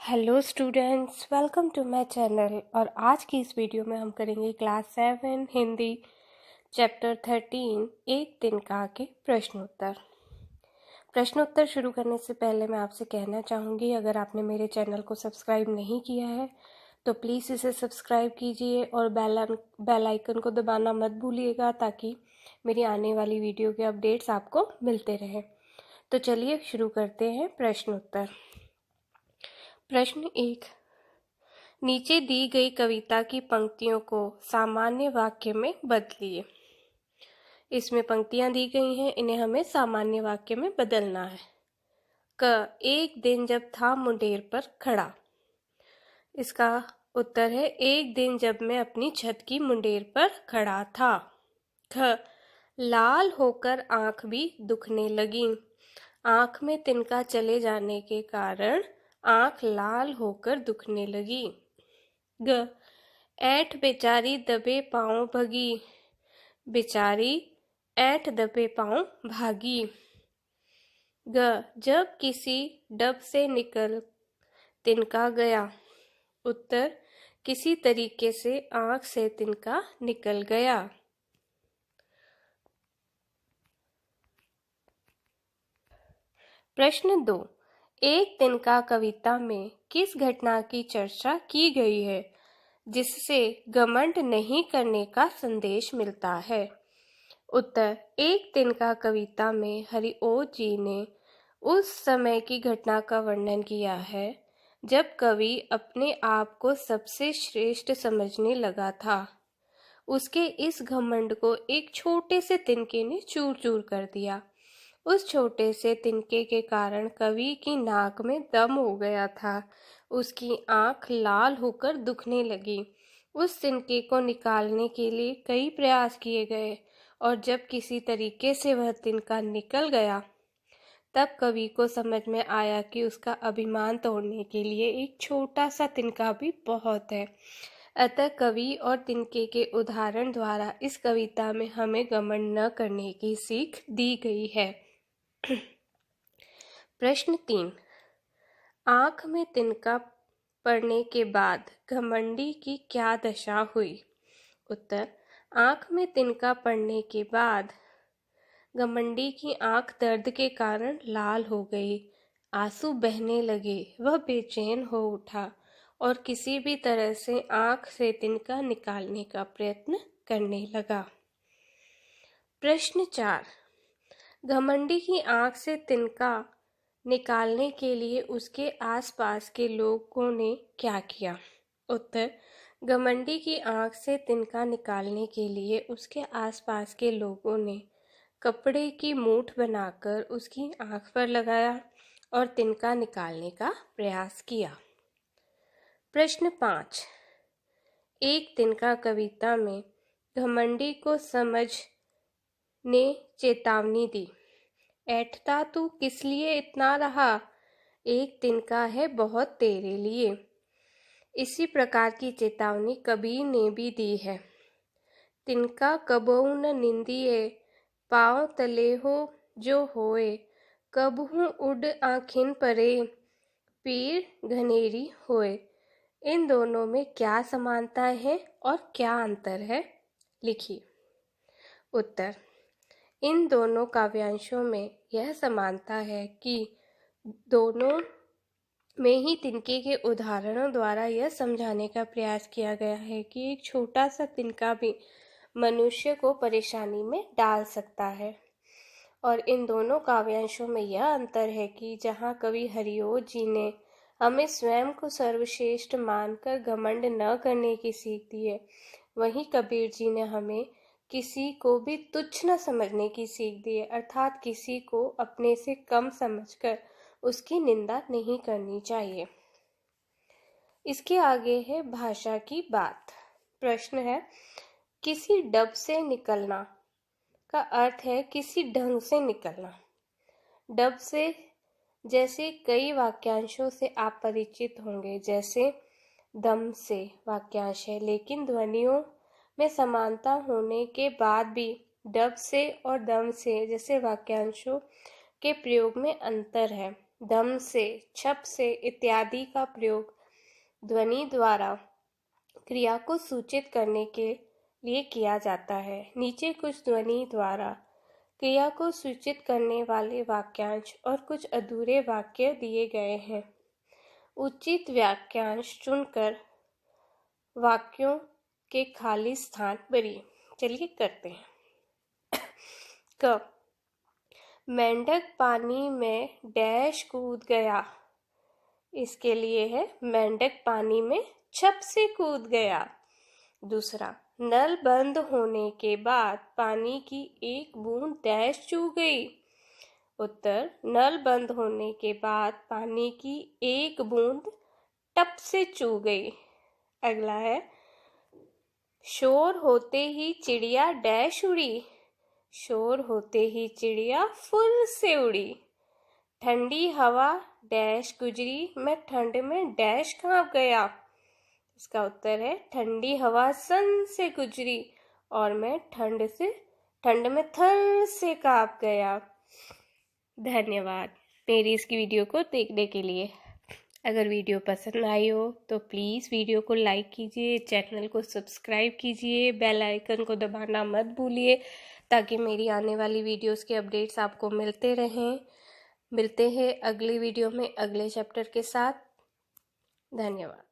Hello students, welcome to my channel. और आज की इस वीडियो में हम करेंगे क्लास 7 हिंदी चैप्टर 13 एक दिन का के प्रश्नोत्तर शुरू करने से पहले मैं आपसे कहना चाहूँगी, अगर आपने मेरे चैनल को सब्सक्राइब नहीं किया है तो प्लीज़ इसे सब्सक्राइब कीजिए और बेल आइकन को दबाना मत भूलिएगा ताकि मेरी आने वाली वीडियो के अपडेट्स आपको मिलते रहें। तो चलिए शुरू करते हैं प्रश्नोत्तर। प्रश्न 1, नीचे दी गई कविता की पंक्तियों को सामान्य वाक्य में बदलिए। इसमें पंक्तियां दी गई हैं, इन्हें हमें सामान्य वाक्य में बदलना है। एक दिन जब था मुंडेर पर खड़ा। इसका उत्तर है एक दिन जब मैं अपनी छत की मुंडेर पर खड़ा था। लाल होकर आंख भी दुखने लगी। आंख में तिनका चले जाने के कारण आंख लाल होकर दुखने लगी। ऐंठ बेचारी दबे पांव भगी। बेचारी ऐंठ दबे पांव भागी। जब किसी डब से निकल तिनका गया। उत्तर, किसी तरीके से आंख से तिनका निकल गया। प्रश्न 2, एक तिनका कविता में किस घटना की चर्चा की गई है जिससे घमंड नहीं करने का संदेश मिलता है? उत्तर, एक तिनका कविता में हरिओ जी ने उस समय की घटना का वर्णन किया है जब कवि अपने आप को सबसे श्रेष्ठ समझने लगा था। उसके इस घमंड को एक छोटे से तिनके ने चूर चूर कर दिया। उस छोटे से तिनके के कारण कवि की नाक में दम हो गया था। उसकी आंख लाल होकर दुखने लगी। उस तिनके को निकालने के लिए कई प्रयास किए गए और जब किसी तरीके से वह तिनका निकल गया तब कवि को समझ में आया कि उसका अभिमान तोड़ने के लिए एक छोटा सा तिनका भी बहुत है। अतः कवि और तिनके के उदाहरण द्वारा इस कविता में हमें घमंड न करने की सीख दी गई है। प्रश्न 3, आंख में तिनका पड़ने के बाद घमंडी की क्या दशा हुई? उत्तर, आंख में तिनका पड़ने के बाद घमंडी की आंख दर्द के कारण लाल हो गई। आंसू बहने लगे। वह बेचैन हो उठा और किसी भी तरह से आंख से तिनका निकालने का प्रयत्न करने लगा। प्रश्न 4, घमंडी की आंख से तिनका निकालने के लिए उसके आसपास के लोगों ने क्या किया? उत्तर, घमंडी की आंख से तिनका निकालने के लिए उसके आसपास के लोगों ने कपड़े की मूठ बनाकर उसकी आंख पर लगाया और तिनका निकालने का प्रयास किया। प्रश्न 5, एक तिनका कविता में घमंडी को समझ ने चेतावनी दी। ऐंठता तू किस लिए इतना रहा? एक तिनका है बहुत तेरे लिए। इसी प्रकार की चेतावनी कबीर ने भी दी है। तिनका कबहु न निंदिए, पाँव तले हो जो होए, कबहु उड आँखिन परे, पीर घनेरी होए। इन दोनों में क्या समानताएं हैं और क्या अंतर है? लिखिए। उत्तर, इन दोनों काव्यांशों में यह समानता है कि दोनों में ही तिनके के उदाहरणों द्वारा यह समझाने का प्रयास किया गया है कि एक छोटा सा तिनका भी मनुष्य को परेशानी में डाल सकता है। और इन दोनों काव्यांशों में यह अंतर है कि जहाँ कवि हरिओ जी ने हमें स्वयं को सर्वश्रेष्ठ मानकर घमंड न करने की सीख दी है, वहीं कबीर जी ने हमें किसी को भी तुच्छ न समझने की सीख दी है, अर्थात किसी को अपने से कम समझकर उसकी निंदा नहीं करनी चाहिए। इसके आगे है भाषा की बात। प्रश्न है, किसी डब से निकलना का अर्थ है किसी ढंग से निकलना। डब से जैसे कई वाक्यांशों से आप परिचित होंगे, जैसे दम से वाक्यांश है, लेकिन ध्वनियों में समानता होने के बाद भी डब से और दम से जैसे वाक्यांशों के प्रयोग में अंतर है। दम से, छप से इत्यादि का प्रयोग ध्वनि द्वारा क्रिया को सूचित करने के लिए किया जाता है। नीचे कुछ ध्वनि द्वारा क्रिया को सूचित करने वाले वाक्यांश और कुछ अधूरे वाक्य दिए गए हैं। उचित वाक्यांश चुनकर वाक्यों के खाली स्थान भरिए। चलिए करते हैं। क, मेंढक पानी में डैश कूद गया। इसके लिए है मेंढक पानी में छप से कूद गया। दूसरा, नल बंद होने के बाद पानी की एक बूंद डैश चू गई। उत्तर, नल बंद होने के बाद पानी की एक बूंद टप से चू गई। अगला है, शोर होते ही चिड़िया डैश उड़ी। शोर होते ही चिड़िया फुर से उड़ी। ठंडी हवा डैश गुजरी, मैं ठंड में डैश कांप गया। इसका उत्तर है, ठंडी हवा सन से गुजरी और मैं ठंड में थर से कांप गया। धन्यवाद मेरी इस वीडियो को देखने के लिए। अगर वीडियो पसंद आई हो तो प्लीज़ वीडियो को लाइक कीजिए, चैनल को सब्सक्राइब कीजिए, बेल आइकन को दबाना मत भूलिए ताकि मेरी आने वाली वीडियोस के अपडेट्स आपको मिलते रहें। मिलते हैं अगली वीडियो में अगले चैप्टर के साथ। धन्यवाद।